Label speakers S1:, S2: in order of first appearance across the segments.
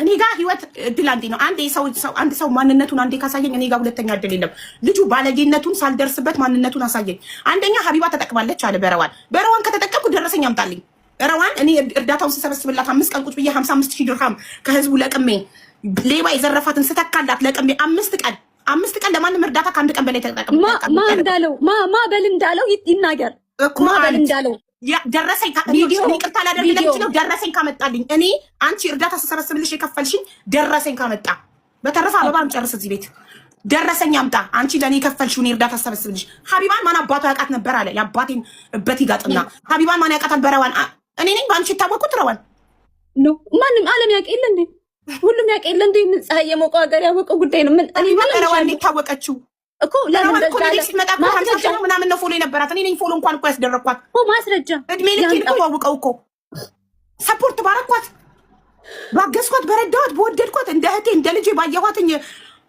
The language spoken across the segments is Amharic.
S1: እኔ ጋር ህይወት እድል አንዴ ነው። አንድ ሰው ማንነቱን አንዴ ካሳየኝ እኔ ጋር ሁለተኛ እድል የለም። ልጁ ባለጌነቱን ሳልደርስበት ማንነቱን አሳየኝ። አንደኛ ሀቢባ ተጠቅማለች አለ በረዋን ከተጠቀምኩ ደረሰኝ አምጣልኝ። ረዋን እኔ እርዳታውን ስሰበስብላት 5 ቀን ቁጭ ብዬ 55,000 ድርሃም ከህዝቡ ለቅሜ ሌባ የዘረፋትን ስተካላት ለቅሜ 5 ቀን ለማንም እርዳታ ከአንድ ቀን በላይ ተጠቅም
S2: ማ እንዳለው ማ በል እንዳለው ይናገር ማ በል እንዳለው
S1: ደረሰኝ ይቅርታ ላደርግልህ ነው። ደረሰኝ ካመጣልኝ እኔ አንቺ እርዳታ ስሰበስብልሽ የከፈልሽኝ ደረሰኝ ካመጣ በተረፈ አበባም ጨርስ እዚህ ቤት ደረሰኝ አምጣ። አንቺ ለኔ የከፈልሽው እርዳታ ስሰበስብልሽ ሀቢባን ማን አባቷ ያውቃት ነበር አለ። የአባቴን እበት ይጋጥና ሀቢባን ማን ያውቃታል? በረዋን እኔ ነኝ በአንቺ የታወቅኩት። ረዋን
S2: ነው ማንም ዓለም ያውቅ የለ እንዴ? ሁሉም ያውቅ የለ እንዴ? ፀሐይ የሞቀው ሀገር ያወቀው ጉዳይ ነው። ምን እኔ
S1: ረዋን ታወቀችው እኮ ለምን እኮ ለዲስ መጣ ኮንታክት ምናምን ነው ፎሎ የነበራት። እኔ ነኝ ፎሎ እንኳን እኮ ያስደረኳት
S2: ማስረጃ
S1: እድሜ ልኬን እኮ ዋውቀው እኮ ሰፖርት ባረኳት፣ ባገዝኳት፣ በረዳኋት፣ በወደድኳት እንደ እህቴ እንደ ልጄ ባየኋትኝ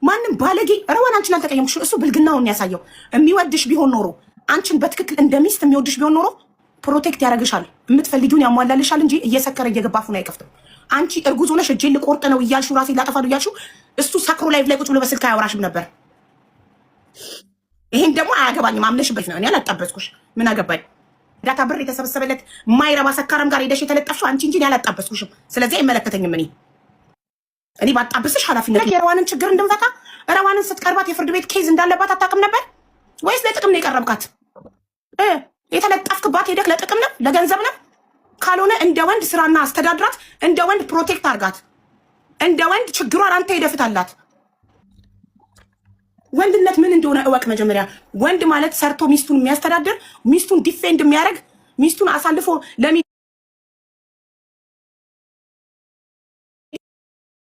S1: ማንም ባለጌ ረዋን አንቺን አልተቀየምኩሽ። እሱ ብልግናውን ያሳየው። የሚወድሽ ቢሆን ኖሮ አንቺን በትክክል እንደ ሚስት የሚወድሽ ቢሆን ኖሮ ፕሮቴክት ያደርግሻል፣ የምትፈልጊውን ያሟላልሻል እንጂ እየሰከረ እየገባፉን አይከፍትም። አንቺ እርጉዝ ሆነሽ እጄን ልቆርጥ ነው እያልሽው ራሴን ላጠፋ ነው እያልሽው እሱ ሰክሮ ላይቭ ላይ ቁጭ ብሎ በስልክ አያወራሽም ነበር። ይሄን ደግሞ አያገባኝም። አምነሽበት ነው። እኔ አላጣበስኩሽ። ምን አገባኝ? ዳታ ብር የተሰበሰበለት ማይረባ ሰካራም ጋር ሄደሽ የተለጠፍሽው አንቺ እንጂ እኔ አላጣበስኩሽም። ስለዚህ አይመለከተኝም። እኔ ባጣብስሽ ኃላፊነት የረዋንን ችግር እንደምፈታ ረዋንን ስትቀርባት የፍርድ ቤት ኬዝ እንዳለባት አታውቅም ነበር ወይስ ለጥቅም ነው የቀረብካት? የተለጠፍክባት ሄደክ ለጥቅም ነው ለገንዘብ ነው? ካልሆነ እንደ ወንድ ስራና አስተዳድራት፣ እንደ ወንድ ፕሮቴክት አርጋት፣ እንደ ወንድ ችግሯን አንተ ሄደፍታላት። ወንድነት ምን እንደሆነ እወቅ መጀመሪያ። ወንድ ማለት ሰርቶ ሚስቱን የሚያስተዳድር፣ ሚስቱን ዲፌንድ የሚያደርግ፣ ሚስቱን አሳልፎ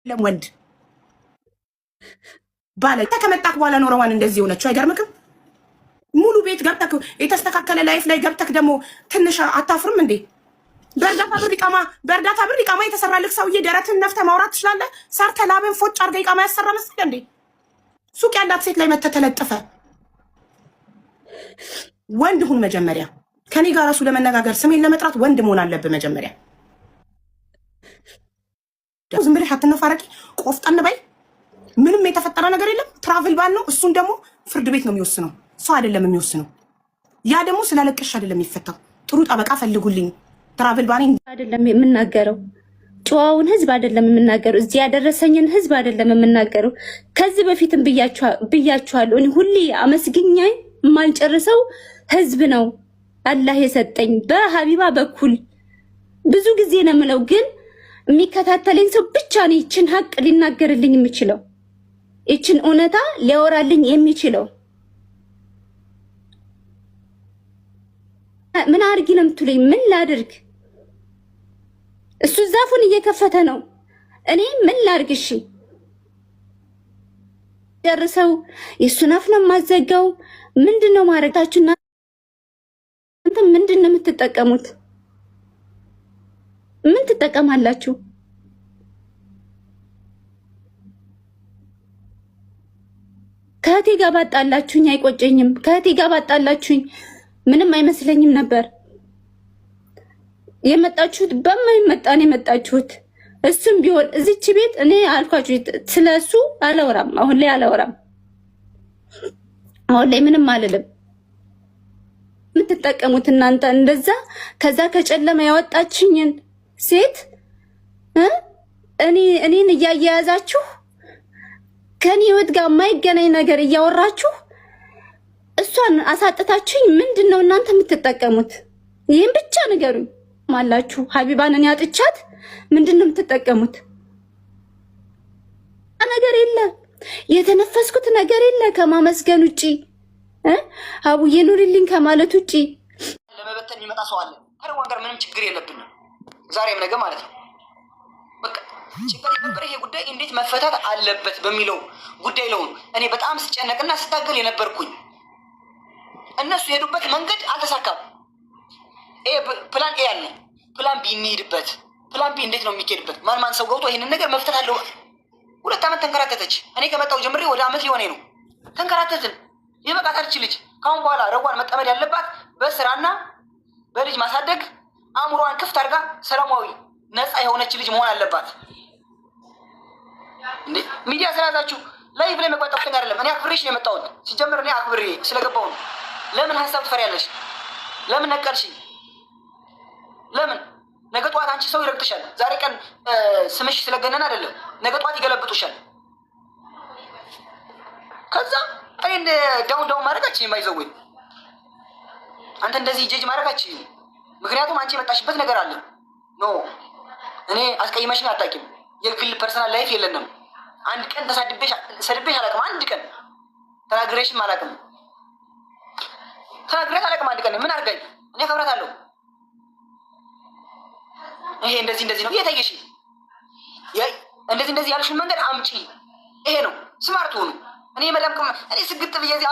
S1: ወንድ ባለ ከመጣክ በኋላ ነው ረዋን እንደዚህ ሆነችው። አይገርምክም? ሙሉ ቤት ገብተክ የተስተካከለ ላይፍ ላይ ገብተክ ደግሞ ትንሽ አታፍርም እንዴ? በእርዳታ ብር ኢቃማ የተሰራልክ ሰውዬ ደረትን ነፍተ ማውራት ትችላለህ? ሰርተ ላብን ፎጭ አርገ ኢቃማ ያሰራ መስል እንዴ? ሱቅ ያላት ሴት ላይ መተተለጠፈ። ወንድ ሁን መጀመሪያ። ከኔ ጋር ራሱ ለመነጋገር ስሜን ለመጥራት ወንድ መሆን አለብህ መጀመሪያ። ዝም ብለሽ አትነፋረቂ፣ ቆፍጠን በይ። ምንም የተፈጠረ ነገር የለም። ትራቭል ባል ነው። እሱን ደግሞ ፍርድ ቤት ነው የሚወስነው፣ ሰው አይደለም የሚወስነው። ያ ደግሞ ስላለቀሽ አይደለም የሚፈታው። ጥሩ ጠበቃ ፈልጉልኝ። ትራቭል ባል
S2: አይደለም የምናገረው፣ ጨዋውን ህዝብ አይደለም የምናገረው፣ እዚህ ያደረሰኝን ህዝብ አይደለም የምናገረው። ከዚህ በፊትም ብያችኋለሁ። እኔ ሁሌ አመስግኛኝ የማልጨርሰው ህዝብ ነው አላህ የሰጠኝ በሀቢባ በኩል ብዙ ጊዜ ነው የምለው። ግን የሚከታተለኝ ሰው ብቻ ነው ይችን ሀቅ ሊናገርልኝ የሚችለው፣ ይችን እውነታ ሊያወራልኝ የሚችለው። ምን አድርጊ ነው የምትሉኝ? ምን ላድርግ? እሱ ዛፉን እየከፈተ ነው። እኔ ምን ላድርግ? እሺ ደርሰው የእሱን አፍ ነው የማዘጋው። ምንድን ነው ማድረጋችሁ? እናንተ ምንድን ነው የምትጠቀሙት? ምን ትጠቀማላችሁ? ከእህቴ ጋር ባጣላችሁኝ አይቆጨኝም። ከእህቴ ጋር ባጣላችሁኝ ምንም አይመስለኝም ነበር። የመጣችሁት በማይመጣ ነው የመጣችሁት። እሱም ቢሆን እዚች ቤት እኔ አልኳችሁ ስለሱ አላወራም። አሁን ላይ አላወራም። አሁን ላይ ምንም አልልም። የምትጠቀሙት እናንተ እንደዛ ከዛ ከጨለማ ያወጣችኝን ሴት እኔን እያያያዛችሁ ከኔ ህይወት ጋር የማይገናኝ ነገር እያወራችሁ እሷን አሳጥታችሁኝ ምንድነው እናንተ የምትጠቀሙት? ይሄን ብቻ ንገሩኝ። ማላችሁ ሀቢባን እኔ አጥቻት ምንድነው የምትጠቀሙት? ነገር የለ፣ የተነፈስኩት ነገር የለ ከማመስገን ውጪ አቡዬ ኑሪልኝ ከማለት ውጪ።
S3: ለመበተን የሚመጣ ሰው አለ። ከረዋን ጋር ምንም ችግር የለብንም፣ ዛሬም ነገ ማለት ነው። በቃ ችግር የነበረ ይሄ ጉዳይ እንዴት መፈታት አለበት በሚለው ጉዳይ ነው እኔ በጣም ስጨነቅና ስታገል የነበርኩኝ። እነሱ የሄዱበት መንገድ አልተሳካም። ፕላን ኤ ያለ ፕላን ቢ እንሂድበት። ፕላን ቢ እንዴት ነው የሚካሄድበት? ማን ሰው ገብቶ ይህንን ነገር መፍታት አለው። 2 ዓመት ተንከራተተች። እኔ ከመጣሁ ጀምሬ ወደ ዓመት ሊሆነ ነው። ተንከራተትን። የበቃታች ልጅ ካሁን በኋላ ረዋን መጠመድ ያለባት በስራና በልጅ ማሳደግ፣ አእምሮዋን ክፍት አድርጋ ሰላማዊ ነፃ የሆነች ልጅ መሆን አለባት። እንዴ ሚዲያ ስለያዛችሁ ላይቭ ላይ መግባት ጠፍተኛ አይደለም። እኔ አክብሬሽ ነው የመጣሁት። ሲጀምር እኔ አክብሬ ስለገባሁ ነው። ለምን ሀሳብ ትፈሪያለሽ? ለምን ነቀልሽ? ለምን ነገ ጠዋት አንቺ ሰው ይረግጥሻል። ዛሬ ቀን ስምሽ ስለገነን አይደለም፣ ነገ ጠዋት ይገለብጡሻል። ከዛ እኔን ዳውን ማድረጋችን የማይዘወኝ አንተ እንደዚህ ጀጅ ማድረጋችን፣ ምክንያቱም አንቺ የመጣሽበት ነገር አለ። ኖ እኔ አስቀይመሽኝ አታውቂም። የግል ፐርሰናል ላይፍ የለንም። አንድ ቀን ሰድቤሽ አላውቅም። አንድ ቀን ተናግሬሽም አላውቅም። ተናግሬሽ አላውቅም። አንድ ቀን ምን አድርጋኝ? እኔ አከብራታለሁ። ይሄ እንደዚህ ነው እየታየሽ፣ እንደዚህ ያልሽውን መንገድ አምጪ። ይሄ ነው ስማርት ሆኑ። እኔ መዳምክም እኔ ስግጥ ብዬ እዚህ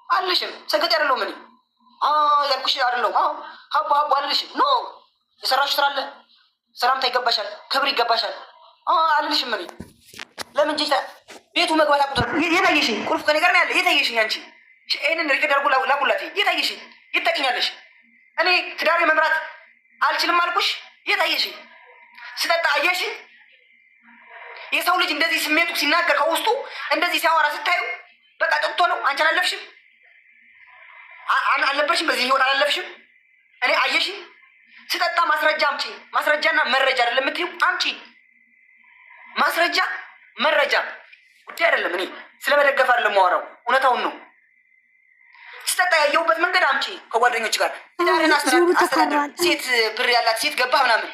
S3: አልልሽም። ሰገጥ አይደለሁም እኔ ያልኩሽ አይደለሁም። ሀቦ አልልሽም። ኖ የሰራሽ ስራ አለ። ሰላምታ ይገባሻል፣ ክብር ይገባሻል አልልሽም እኔ። ለምን ጅታ ቤቱ መግባት አቁጥር የታየሽ ቁልፍ ከኔ ጋር ነው ያለ። የታየሽ አንቺ ይህንን ሪከርድ አድርጎ ላኩላት። የታየሽ ይጠቅኛለሽ። እኔ ትዳሬ መምራት አልችልም አልኩሽ። የታየሽ ስጠጣ አየሽ። የሰው ልጅ እንደዚህ ስሜቱ ሲናገር ከውስጡ እንደዚህ ሲያወራ ስታዩ በቃ ጠጥቶ ነው። አንቺ አላለፍሽም አልነበርሽም፣ በዚህ ህይወት አላለፍሽም። እኔ አየሽ ስጠጣ ማስረጃ አምጪ። ማስረጃና መረጃ አይደለም የምትይው፣ አምጪ ማስረጃ መረጃ። ጉዳይ አይደለም። እኔ ስለመደገፍ አይደለም የማወራው፣ እውነታውን ነው። ስጠጣ ያየሁበት መንገድ አምጪ። ከጓደኞች ጋር ዳርን አስተዳደር ሴት ብር ያላት ሴት ገባ ምናምን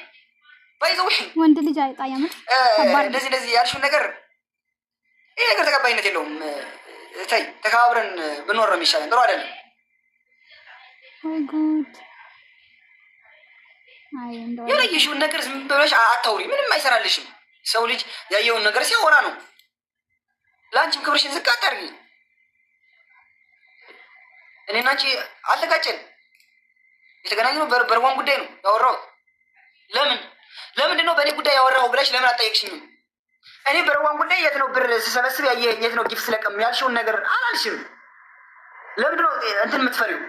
S3: ባይዘው
S4: ወንድ ልጅ አይጣ ያመጥ
S3: እንደዚህ ያልሽውን ነገር ይሄ ነገር ተቀባይነት የለውም። ታይ ተከባብረን ብንኖር ነው የሚሻለን። ጥሩ አይደለም።
S4: ወይ ጉድ!
S3: የለየሽውን ነገር ዝም ብለሽ አታውሪ። ምንም አይሰራልሽም። ሰው ልጅ ያየውን ነገር ሲያወራ ነው። ለአንቺም ክብርሽን ዝቅ አታርጊ። እኔና አንቺ አልተጋጨን። የተገናኘነው በርዋን ጉዳይ ነው ያወራው። ለምንድን ነው በእኔ ጉዳይ ያወራው ብለሽ ለምን አልጠየቅሽኝም? እኔ በርዋን ጉዳይ የት ነው ብር ስሰበስብ ያየኸኝ? የት ነው ጊፍት ስለቀም ያልሽውን ነገር አላልሽም። ለምንድን ነው እንትን የምትፈሪው?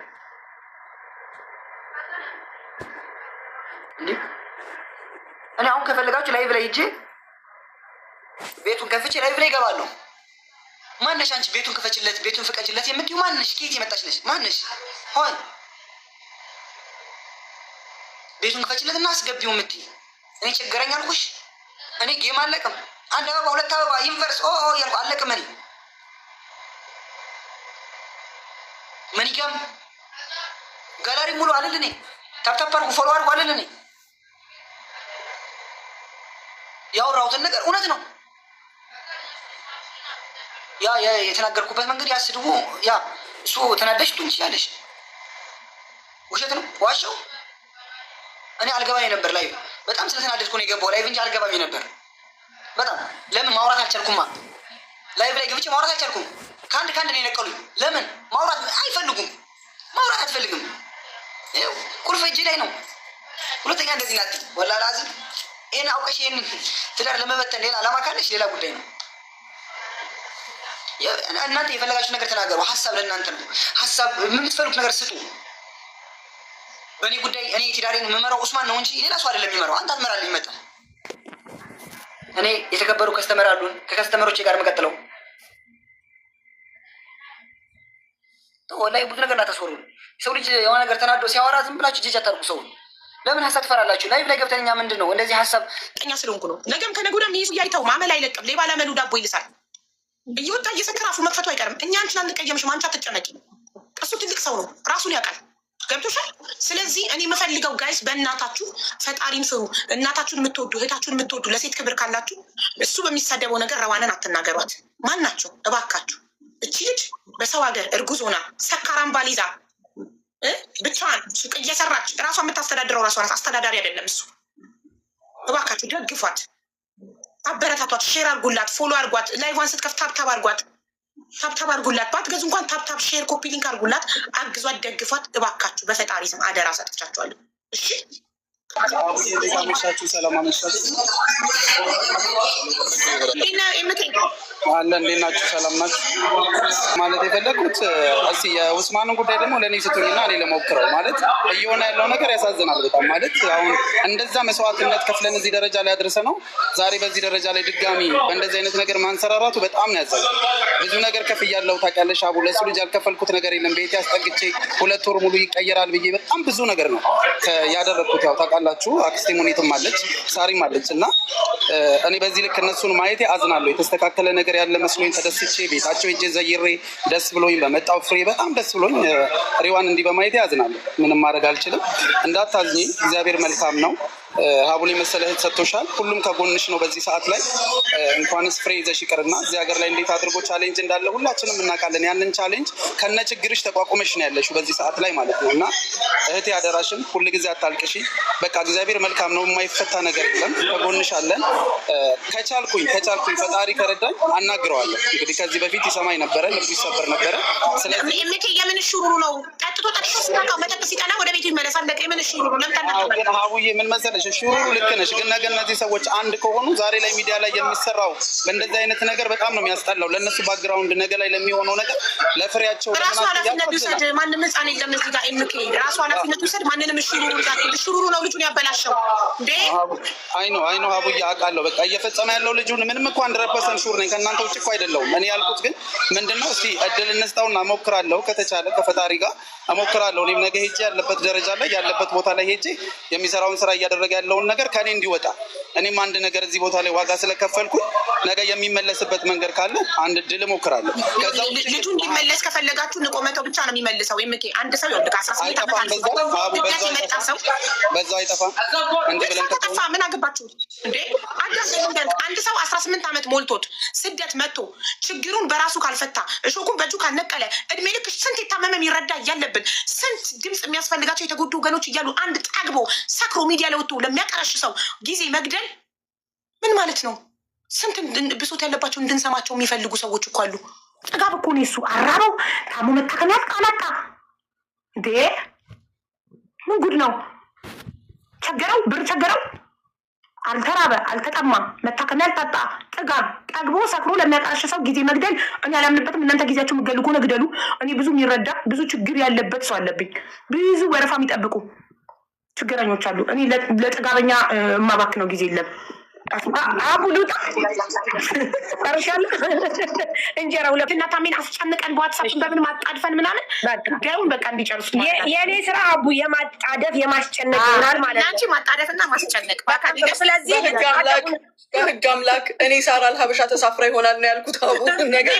S3: እንዴ እኔ አሁን ከፈለጋችሁ ላይቭ ላይ ሂጄ ቤቱን ከፍቼ ላይቭ ላይ እገባለሁ። ማነሽ አንቺ? ቤቱን ክፈችለት፣ ቤቱን ፍቀጅለት የምትይው ማነሽ? ከየት የመጣች ነሽ? ማነሽ? ሆይ ቤቱን ክፈችለት እና አስገቢው የምትይ እኔ ቸገረኝ አልኩሽ። እኔ ጌም አለቅም። አንድ አበባ ሁለት አበባ ዩኒቨርስ ያልኩ አለቅም። እኔ መኒጋም ጋላሪ ሙሉ አልል። እኔ ታፕታፕ አድርጉ ፎሎ አድርጉ አልል። እኔ ያወራሁትን ነገር እውነት ነው። ያ የተናገርኩበት መንገድ ያስድቡ ያ እሱ ተናደሽ ትችያለሽ። ውሸት ነው ዋሸው። እኔ አልገባኝ ነበር ላይቭ በጣም ስለተናደድኩ ነው የገባው ላይቭ እንጂ አልገባኝ ነበር። በጣም ለምን ማውራት አልቻልኩማ። ላይቭ ላይ ገብቼ ማውራት አልቻልኩም። ከአንድ ነው የነቀሉኝ። ለምን ማውራት አይፈልጉም? ማውራት አትፈልግም። ቁልፍ እጅ ላይ ነው። ሁለተኛ እንደዚህ ናት ወላ ላዝም። ይህን አውቀሽ ይህን ትዳር ለመበተን ሌላ አላማ ካለሽ ሌላ ጉዳይ ነው። እናንተ የፈለጋችሁ ነገር ተናገሩ። ሀሳብ ለእናንተ ነው። ሀሳብ የምትፈልጉት ነገር ስጡ። በእኔ ጉዳይ እኔ ትዳሬን የምመራው ኡስማን ነው እንጂ ሌላ ሰው አይደለም የሚመራው። አንተ አትመራልኝ። ይመጣ እኔ የተከበሩ ከስተመር አሉን። ከከስተመሮቼ ጋር የምቀጥለው ወላሂ ብዙ ነገር እናታስወሩ። ሰው ልጅ የሆነ ነገር ተናዶ ሲያወራ ዝም ብላችሁ ጅጅ አታርጉ። ሰው ለምን ሀሳብ ትፈራላችሁ? ላይቭ ላይ ገብተኛ ምንድን ነው እንደዚህ ሀሳብ
S1: ጠኛ ስለሆንኩ ነው። ነገም ከነገ ወዲያም ይይዙ ያይተው ማመል አይለቅም። ሌባ ለመኑ ዳቦ ይልሳል። እየወጣ እየሰከረ አፉ መክፈቱ አይቀርም። እኛ አንቺን አንቀየምሽም። አንቺ አትጨነቂ። እሱ ትልቅ ሰው ነው፣ ራሱን ያውቃል። ገብቶሻል? ስለዚህ እኔ የምፈልገው ጋይስ በእናታችሁ ፈጣሪን ፍሩ። እናታችሁን የምትወዱ እህታችሁን የምትወዱ ለሴት ክብር ካላችሁ እሱ በሚሳደበው ነገር ረዋንን አትናገሯት። ማን ናቸው እባካችሁ? እቺ ልጅ በሰው ሀገር እርጉዝ ሆና ሰካራም ባል ይዛ ብቻዋን ሱቅ እየሰራች ራሷ የምታስተዳድረው ራሷ ናት። አስተዳዳሪ አይደለም እሱ። እባካችሁ ደግፏት፣ አበረታቷት፣ ሼር አርጉላት፣ ፎሎ አርጓት፣ ላይቫን ስትከፍት ታብታብ አርጓት፣ ታብታብ አርጉላት። ባትገዙ እንኳን ታብታብ ሼር ኮፒ ሊንክ አርጉላት፣ አግዟት፣ ደግፏት እባካችሁ። በፈጣሪ ስም አደራ ሰጥቻችኋለሁ። እሺ
S5: ሰላም አመሻችሁ። አለ እንዴት ናችሁ? ሰላም ናችሁ? ማለት የፈለኩት እስኪ የኡስማንን ጉዳይ ደግሞ ለእኔ ስጡኝና እኔ ለሞክረው። ማለት እየሆነ ያለው ነገር ያሳዝናል በጣም። ማለት አሁን እንደዛ መስዋዕትነት ከፍለን እዚህ ደረጃ ላይ አድርሰ ነው ዛሬ በዚህ ደረጃ ላይ ድጋሚ በእንደዚህ አይነት ነገር ማንሰራራቱ በጣም ነው ያዘጋል። ብዙ ነገር ከፍ እያለው ታውቂያለሽ አቡ። ለእሱ ልጅ ያልከፈልኩት ነገር የለም። ቤቴ አስጠግቼ 2 ወር ሙሉ ይቀየራል ብዬ በጣም ብዙ ነገር ነው ያደረግኩት። ያው ታውቃላችሁ አክስቴ ሙኒትም አለች ሳሪም አለች እና እኔ በዚህ ልክ እነሱን ማየቴ አዝናለሁ። የተስተካከለ ነገር ያለ መስሎኝ ተደስቼ ቤታቸው ሄጄ ዘይሬ ደስ ብሎኝ በመጣው ፍሬ በጣም ደስ ብሎኝ ሪዋን እንዲህ በማየቴ አዝናለሁ። ምንም ማድረግ አልችልም። እንዳታዝኚ፣ እግዚአብሔር መልካም ነው። ሀቡል የመሰለ እህት ሰጥቶሻል። ሁሉም ከጎንሽ ነው በዚህ ሰዓት ላይ። እንኳንስ ፍሬ ይዘሽ ይቅርና እዚህ ሀገር ላይ እንዴት አድርጎ ቻሌንጅ እንዳለ ሁላችንም እናውቃለን። ያንን ቻሌንጅ ከነ ችግርሽ ተቋቁመሽ ነው ያለሽው በዚህ ሰዓት ላይ ማለት ነው። እና እህቴ አደራሽን ሁል ጊዜ አታልቅሺ። በቃ እግዚአብሔር መልካም ነው። የማይፈታ ነገር የለም። ከጎንሽ አለን። ከቻልኩኝ ፈጣሪ ከረዳኝ አናግረዋለሁ። እንግዲህ ከዚህ በፊት ይሰማኝ ነበረ፣ ልቡ ይሰበር ነበረ። ስለዚህ
S1: የምን ሹሩሩ ነው ጠጥቶ ሲታቃው መጠጥ ሲጠና ወደ ቤቱ ይመለሳል። ለቀ የምን ሹሩሩ
S5: ግን ሀቡዬ ምን መሰለሽ ሹሩሩ ልክ ነሽ። ግን ነገ እነዚህ ሰዎች አንድ ከሆኑ ዛሬ ላይ ሚዲያ ላይ የሚሰራው በእንደዚህ አይነት ነገር በጣም ነው የሚያስጠላው። ለእነሱ ባክግራውንድ ነገ ላይ ለሚሆነው ነገር ለፍሬያቸው
S1: ራሱ ኃላፊነት ይውሰድ። ማንም ህፃን የለም እዚህ ጋር ኤምኬ ራሱ ኃላፊነት ይውሰድ። ማንንም ሹሩሩ ነው ልጁን ያበላሸው እንዴ።
S5: አይ ነው ሀቡዬ አውቃለሁ። በቃ እየፈጸመ ያለው ልጁን ምንም እኮ 100% ሹር ነኝ። ከእናንተ ውጭ እኮ አይደለሁም። እኔ ያልኩት ግን ምንድነው እስቲ እድል እንስጠውና እሞክራለሁ። ከተቻለ ከፈጣሪ ጋር እሞክራለሁ። እኔም ነገ ሄጄ ያለበት ደረጃ ላይ ያለበት ቦታ ላይ ሄጄ የሚሰራውን ስራ እያደረገ ያለውን ነገር ከኔ እንዲወጣ እኔም አንድ ነገር እዚህ ቦታ ላይ ዋጋ ስለከፈልኩ ነገ የሚመለስበት መንገድ ካለ አንድ እድል እሞክራለሁ።
S1: ልጁ እንዲመለስ ከፈለጋችሁ ንቆመተው ብቻ ነው የሚመልሰው። ወይም አንድ ሰው ይወልድ 18 ዓመት ሰው
S5: በዛው አይጠፋም። እንዴ ብለን
S1: ተጠፋ ምን አገባችሁ እንዴ? አንድ ሰው 18 ዓመት ሞልቶት ስደት መጥቶ ችግሩን በራሱ ካልፈታ እሾኩን በእጁ ካልነቀለ እድሜ ልክ ስንት የታመመ የሚረዳ እያለብን ስንት ድምፅ የሚያስፈልጋቸው የተጎዱ ወገኖች እያሉ አንድ ጠግቦ ሰክሮ ሚዲያ ላይ ወጥቶ ለሚያቀረሽ ሰው ጊዜ መግደል ምን ማለት ነው? ስንት ብሶት ያለባቸው እንድንሰማቸው የሚፈልጉ ሰዎች እኮ አሉ። ጥጋብ እኮ ነው እሱ። አራበው ታሞ መታከሚያ አላጣ እንዴ? ምን ጉድ ነው? ቸገረው፣ ብር ቸገረው፣ አልተራበ፣ አልተጠማ፣ መታከሚያ አልጣጣ፣ ጥጋብ ጠግቦ ሰክሮ ለሚያቀረሽ ሰው ጊዜ መግደል እኔ አላምንበትም። እናንተ ጊዜያችሁ የምትገሉ ከሆነ ግደሉ። እኔ ብዙ የሚረዳ ብዙ ችግር ያለበት ሰው አለብኝ። ብዙ ወረፋ የሚጠብቁ ችግረኞች አሉ። እኔ ለጥጋበኛ ማባክ ነው ጊዜ የለም። አቡሉጣ ታርሻለህ እንጀራ ሁለትና ታሜን አስጨንቀን በዋትሳፕ በምን ማጣድፈን ምናምን ጉዳዩን በቃ እንዲጨርሱ
S6: የኔ ስራ አቡ የማጣደፍ የማስጨነቅ ይሆናል ማለት ነው።
S1: አንቺ ማጣደፍና ማስጨነቅ
S6: ስለዚህ
S7: ህግ አምላክ እኔ ሳራ አልሀበሻ ተሳፍራ ይሆናል ነው ያልኩት። አቡ ነገር